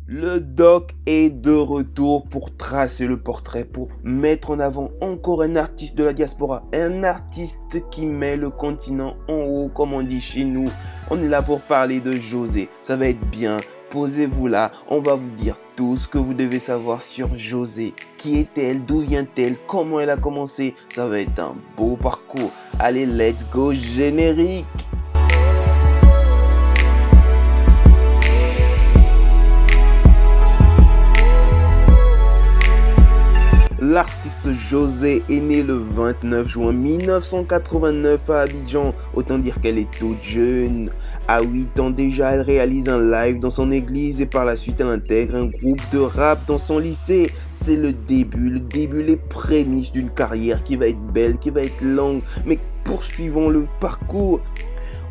Le doc est de retour pour tracer le portrait, pour mettre en avant encore un artiste de la diaspora, un artiste qui met le continent en haut, comme on dit chez nous. On est là pour parler de José, ça va être bien, posez-vous là, on va vous dire tout ce que vous devez savoir sur José. Qui est-elle, d'où vient-elle, comment elle a commencé, ça va être un beau parcours. Allez, let's go, générique! L'artiste José est née le 29 juin 1989 à Abidjan, autant dire qu'elle est toute jeune. À 8 ans déjà, elle réalise un live dans son église et par la suite elle intègre un groupe de rap dans son lycée. C'est le début, les prémices d'une carrière qui va être belle, qui va être longue, mais poursuivons le parcours.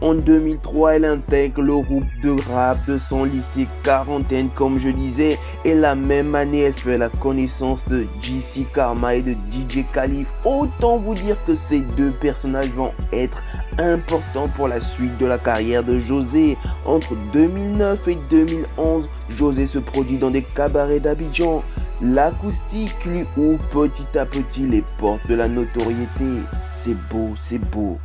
En 2003, elle intègre le groupe de rap de son lycée Quarantaine, comme je disais. Et la même année, elle fait la connaissance de JC Karma et de DJ Khalif. Autant vous dire que ces deux personnages vont être importants pour la suite de la carrière de José. Entre 2009 et 2011, José se produit dans des cabarets d'Abidjan. L'acoustique lui ouvre petit à petit les portes de la notoriété. C'est beau, c'est beau.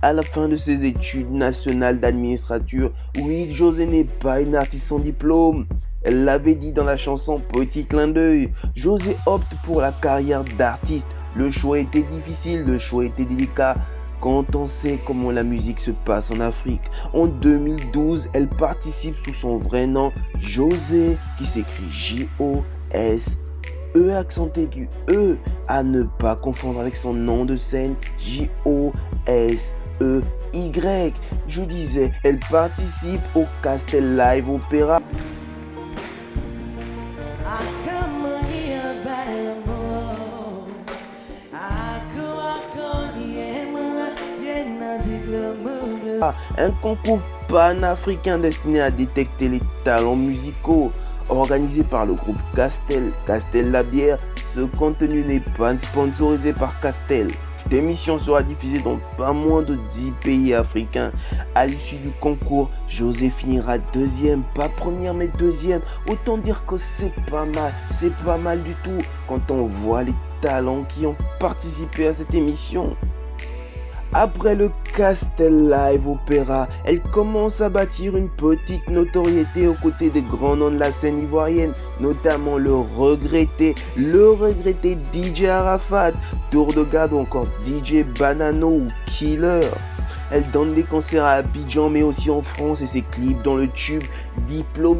À la fin de ses études nationales d'administrature, oui, José n'est pas une artiste sans diplôme. Elle l'avait dit dans la chanson Petit clin d'œil. José opte pour la carrière d'artiste. Le choix était difficile, le choix était délicat. Quand on sait comment la musique se passe en Afrique. En 2012, elle participe sous son vrai nom, José, qui s'écrit J-O-S. Accent aigu, à ne pas confondre avec son nom de scène, J-O-S-E-Y. Je disais, elle participe au Castel Live Opéra. Un concours panafricain destiné à détecter les talents musicaux. Organisé par le groupe Castel la bière, ce contenu n'est pas sponsorisé par Castel. Cette émission sera diffusée dans pas moins de 10 pays africains. À l'issue du concours, José finira deuxième, pas première mais deuxième. Autant dire que c'est pas mal du tout quand on voit les talents qui ont participé à cette émission. Après le Castel Live Opéra, elle commence à bâtir une petite notoriété aux côtés des grands noms de la scène ivoirienne, notamment le regretté DJ Arafat, Tour de Garde ou encore DJ Banano ou Killer. Elle donne des concerts à Abidjan mais aussi en France et ses clips dans le tube Diplôme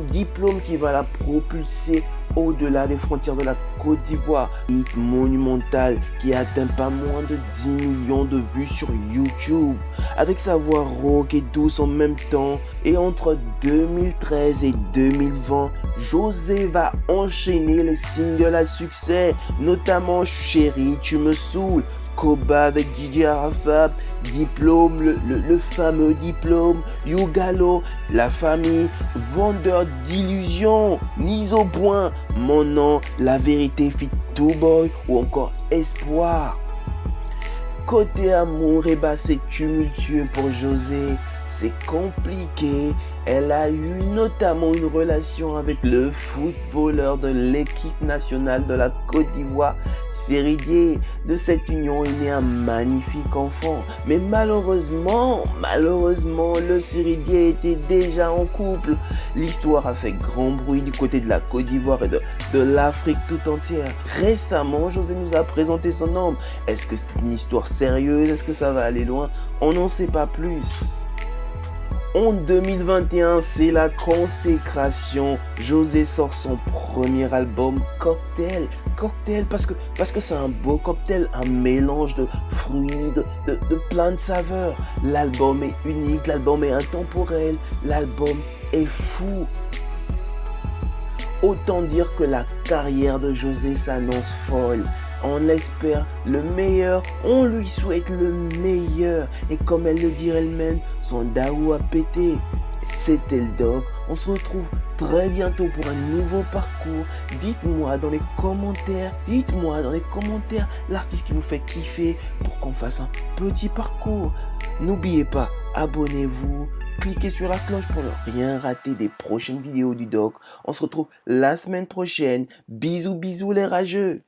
qui va la propulser au-delà des frontières de la Côte d'Ivoire. Hit monumental qui atteint pas moins de 10 millions de vues sur YouTube. Avec sa voix rauque et douce en même temps. Et entre 2013 et 2020, José va enchaîner les singles à succès, notamment Chérie, tu me saoules, Koba avec DJ Arafat, Diplôme, le fameux Diplôme, Yougalo, La Famille, Vendeur d'illusions, Mise au point, Mon nom, La Vérité fit Two Boy ou encore Espoir. Côté amour, c'est tumultueux pour José, c'est compliqué. Elle a eu notamment une relation avec le footballeur de l'équipe nationale de la Côte d'Ivoire, Seridier. De cette union est né un magnifique enfant. Mais malheureusement, le Seridier était déjà en couple. L'histoire a fait grand bruit du côté de la Côte d'Ivoire et de l'Afrique tout entière. Récemment, José nous a présenté son homme. Est-ce que c'est une histoire sérieuse? Est-ce que ça va aller loin? On n'en sait pas plus. En 2021, c'est la consécration. José sort son premier album, Cocktail. Parce que c'est un beau cocktail, un mélange de fruits, de plein de saveurs. L'album est unique, l'album est intemporel, l'album est fou. Autant dire que la carrière de José s'annonce folle. On l'espère le meilleur, on lui souhaite le meilleur. Et comme elle le dit elle-même, son daou a pété. C'était le doc, on se retrouve très bientôt pour un nouveau parcours. Dites-moi dans les commentaires l'artiste qui vous fait kiffer pour qu'on fasse un petit parcours. N'oubliez pas, abonnez-vous, cliquez sur la cloche pour ne rien rater des prochaines vidéos du doc. On se retrouve la semaine prochaine. Bisous bisous les rageux.